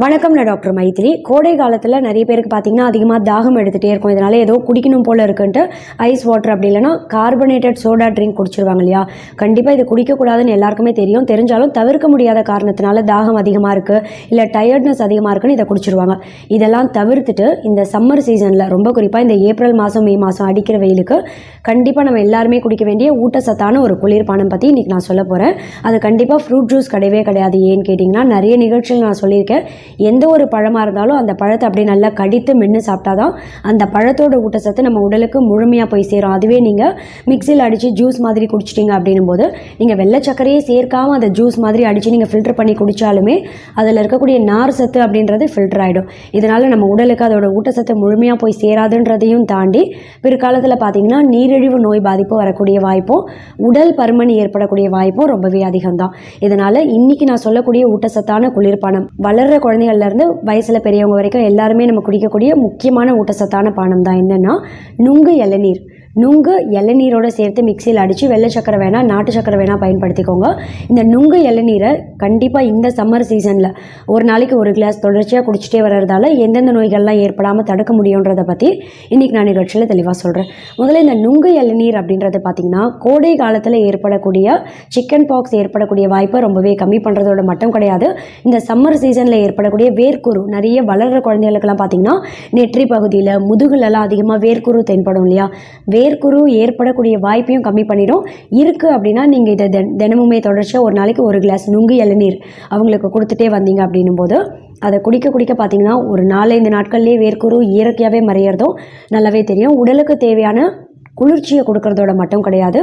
வணக்கம், நான் டாக்டர் மைத்திரி. கோடை காலத்தில் நிறைய பேருக்கு பார்த்தீங்கன்னா அதிகமாக தாகம் எடுத்துகிட்டே இருக்கும். இதனால் ஏதோ குடிக்கணும் போல் இருக்குன்ட்டு ஐஸ் வாட்டர் அப்படி இல்லைனா கார்பனேட்டட் சோடா ட்ரிங்க் குடிச்சிருவாங்க இல்லையா. கண்டிப்பாக இது குடிக்கக்கூடாதுன்னு எல்லாருக்குமே தெரியும். தெரிஞ்சாலும் தவிர்க்க முடியாத காரணத்தினால தாகம் அதிகமாக இருக்குது இல்லை டயர்ட்னஸ் அதிகமாக இருக்குன்னு இதை குடிச்சிருவாங்க. இதெல்லாம் தவிர்த்துட்டு இந்த சம்மர் சீசனில் ரொம்ப குறிப்பாக இந்த ஏப்ரல் மாதம் மே மாதம் அடிக்கிற வெயிலுக்கு கண்டிப்பாக நம்ம எல்லாருமே குடிக்க வேண்டிய ஊட்டச்சத்தான ஒரு குளிர்பானம் பற்றி இன்றைக்கி நான் சொல்ல போகிறேன். அது கண்டிப்பாக ஃப்ரூட் ஜூஸ் கிடையவே கிடையாது. ஏன்னு கேட்டிங்கன்னா நிறைய நிகழ்ச்சிகள் நான் சொல்லியிருக்கேன். எந்த ஒரு பழமாக இருந்தாலும் அந்த பழத்தை அப்படியே நல்லா கடித்து மென்று சாப்பிட்டா தான் அந்த பழத்தோட ஊட்டச்சத்து நம்ம உடலுக்கு முழுமையாக போய் சேரும். அதுவே நீங்கள் மிக்சியில் அடித்து ஜூஸ் மாதிரி குடிச்சிட்டிங்க அப்படின்னும் போது நீங்கள் வெள்ளை சர்க்கரையே சேர்க்காமல் அந்த ஜூஸ் மாதிரி அடித்து நீங்கள் ஃபில்டர் பண்ணி குடித்தாலுமே அதில் இருக்கக்கூடிய நார் சத்து அப்படின்றது ஃபில்டர் ஆகிடும். இதனால் நம்ம உடலுக்கு அதோட ஊட்டச்சத்து முழுமையாக போய் சேராதுன்றதையும் தாண்டி பிற்காலத்தில் பார்த்திங்கன்னா நீரிழிவு நோய் பாதிப்பு வரக்கூடிய வாய்ப்பும் உடல் பருமன் ஏற்படக்கூடிய வாய்ப்பும் ரொம்பவே அதிகம்தான். இதனால் இன்றைக்கி நான் சொல்லக்கூடிய ஊட்டச்சத்தான குளிர்பானம் வளர்கிற குழந்தைகள்லேருந்து வயசில் பெரியவங்க வரைக்கும் எல்லாருமே நம்ம குடிக்கக்கூடிய முக்கியமான ஊட்டச்சத்தான பானம் தான். என்னென்னா நுங்கு இளநீர். நுங்கு இளநீரோடு சேர்த்து மிக்சியில் அடித்து வெள்ளை சக்கரை வேணால் நாட்டு சக்கரை வேணால் பயன்படுத்திக்கோங்க. இந்த நுங்கு இளநீரை கண்டிப்பாக இந்த சம்மர் சீசனில் ஒரு நாளைக்கு ஒரு கிளாஸ் தொடர்ச்சியாக குடிச்சிட்டே வர்றதால எந்தெந்த நோய்கள்லாம் ஏற்படாமல் தடுக்க முடியுன்றதை பற்றி இன்றைக்கி நான் நிகழ்ச்சியில் தெளிவாக சொல்கிறேன். முதல்ல இந்த நுங்கு இளநீர் அப்படின்றது பார்த்திங்கன்னா கோடை காலத்தில் ஏற்படக்கூடிய சிக்கன் பாக்ஸ் ஏற்படக்கூடிய வாய்ப்பை ரொம்பவே கம்மி பண்ணுறதோட மட்டும் கிடையாது. இந்த சம்மர் சீசனில் ஏற்படக்கூடிய வேர்க்குரு நிறைய வளர்கிற குழந்தைகளுக்கெல்லாம் பார்த்திங்கன்னா நெற்றி பகுதியில் முதுகுலெல்லாம் அதிகமாக வேர்க்குரு தென்படும் இல்லையா. வேர்க்குரு ஏற்படக்கூடிய வாய்ப்பையும் கம்மி பண்ணிடும். இருக்குது அப்படின்னா நீங்கள் இதை தினமுமே தொடர்ச்சியாக ஒரு நாளைக்கு ஒரு கிளாஸ் நுங்கு இளநீர் அவங்களுக்கு கொடுத்துட்டே வந்தீங்க அப்படின்னும் போது அதை குடிக்க பார்த்திங்கன்னா ஒரு 4-5 நாட்கள்லேயே வேர்க்குரு இயற்கையாகவே மறையிறதும் நல்லாவே தெரியும். உடலுக்கு தேவையான குளிர்ச்சியை கொடுக்கறதோட மட்டும் கிடையாது,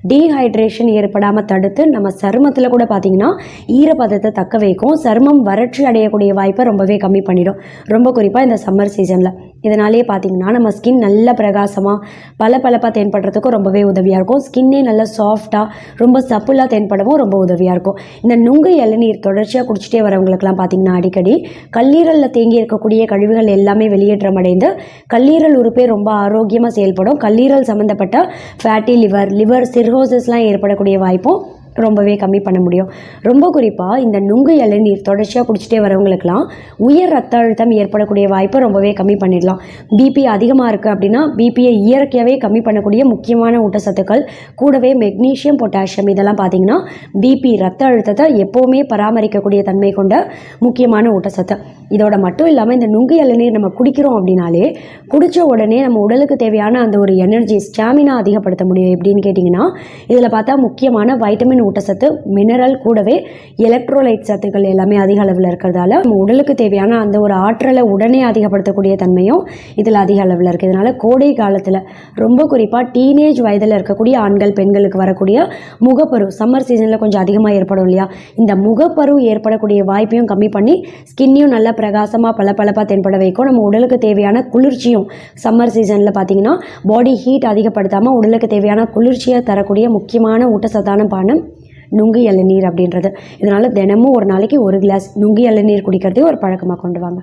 டீஹைட்ரேஷன் ஏற்படாமல் தடுத்து நம்ம சருமத்தில் கூட பார்த்திங்கன்னா ஈரப்பதத்தை தக்க வைக்கும். சருமம் வறட்சி அடையக்கூடிய வாய்ப்பை ரொம்பவே கம்மி பண்ணிடும். ரொம்ப குறிப்பாக இந்த சம்மர் சீசனில் இதனாலேயே பார்த்திங்கன்னா நம்ம ஸ்கின் நல்ல பிரகாசமாக பளபளப்பாக தென்படுறதுக்கும் ரொம்பவே உதவியாக இருக்கும். ஸ்கின்னே நல்லா சாஃப்டாக ரொம்ப சப்புலாக தென்படவும் ரொம்ப உதவியாக இருக்கும். இந்த நுங்கு இளநீர் தொடர்ச்சியாக குடிச்சிட்டே வரவங்களுக்கெல்லாம் பார்த்திங்கன்னா அடிக்கடி கல்லீரலில் தேங்கி இருக்கக்கூடிய கழிவுகள் எல்லாமே வெளியேற்றம் அடைந்து கல்லீரல் உறுப்பே ரொம்ப ஆரோக்கியமாக செயல்படும். கல்லீரல் சம்மந்தப்பட்ட ஃபேட்டி லிவர் சிர்ஹோசிஸ்லாம் ஏற்படக்கூடிய வாய்ப்பும் ரொம்பவே கம்மி பண்ண முடியும். ரொம்ப குறிப்பாக இந்த நுங்கு இளநீர் தொடர்ச்சியாக குடிச்சிட்டே வரவங்களுக்கெல்லாம் உயர் ரத்த அழுத்தம் ஏற்படக்கூடிய வாய்ப்பை ரொம்பவே கம்மி பண்ணிடலாம். பிபி அதிகமாக இருக்குது அப்படின்னா பிபியை இயற்கையாகவே கம்மி பண்ணக்கூடிய முக்கியமான ஊட்டச்சத்துக்கள் கூடவே மெக்னீஷியம் பொட்டாசியம் இதெல்லாம் பார்த்திங்கன்னா பிபி ரத்த அழுத்தத்தை எப்போவுமே பராமரிக்கக்கூடிய தன்மை கொண்ட முக்கியமான ஊட்டச்சத்து. இதோட மட்டும் இல்லாமல் இந்த நுங்கு இளநீர் நம்ம குடிக்கிறோம் அப்படின்னாலே குடித்த உடனே நம்ம உடலுக்கு தேவையான அந்த ஒரு எனர்ஜி ஸ்டாமினா அதிகப்படுத்த முடியும். எப்படின்னு கேட்டிங்கன்னா இதில் பார்த்தா முக்கியமான வைட்டமின் ஊட்டச்சத்து மினரல் கூடவே எலக்ட்ரோலைட் சத்துக்கள் எல்லாமே அதிக அளவில் இருக்கிறதால நம்ம உடலுக்கு தேவையான அந்த ஒரு ஆற்றலை உடனே அதிகப்படுத்தக்கூடிய தன்மையும் இதில் அதிக அளவில் இருக்குது. இதனால் கோடை காலத்தில் ரொம்ப குறிப்பாக டீனேஜ் வயதில் இருக்கக்கூடிய ஆண்கள் பெண்களுக்கு வரக்கூடிய முகப்பரு சம்மர் சீசனில் கொஞ்சம் அதிகமாக ஏற்படும் இல்லையா. இந்த முகப்பரு ஏற்படக்கூடிய வாய்ப்பையும் கம்மி பண்ணி ஸ்கின்னையும் நல்லா பிரகாசமாக பளபளப்பாக தென்பட வைக்கும். நம்ம உடலுக்கு தேவையான குளிர்ச்சியும் சம்மர் சீசனில் பார்த்திங்கன்னா பாடி ஹீட் அதிகப்படுத்தாமல் உடலுக்கு தேவையான குளிர்ச்சியை தரக்கூடிய முக்கியமான ஊட்டச்சத்தான பானம் நுங்கு இளநீர் அப்படின்றது. இதனால் தினமும் ஒரு நாளைக்கு ஒரு கிளாஸ் நுங்கு இளநீர் குடிக்கிறதே ஒரு பழக்கமாக கொண்டு வாங்க.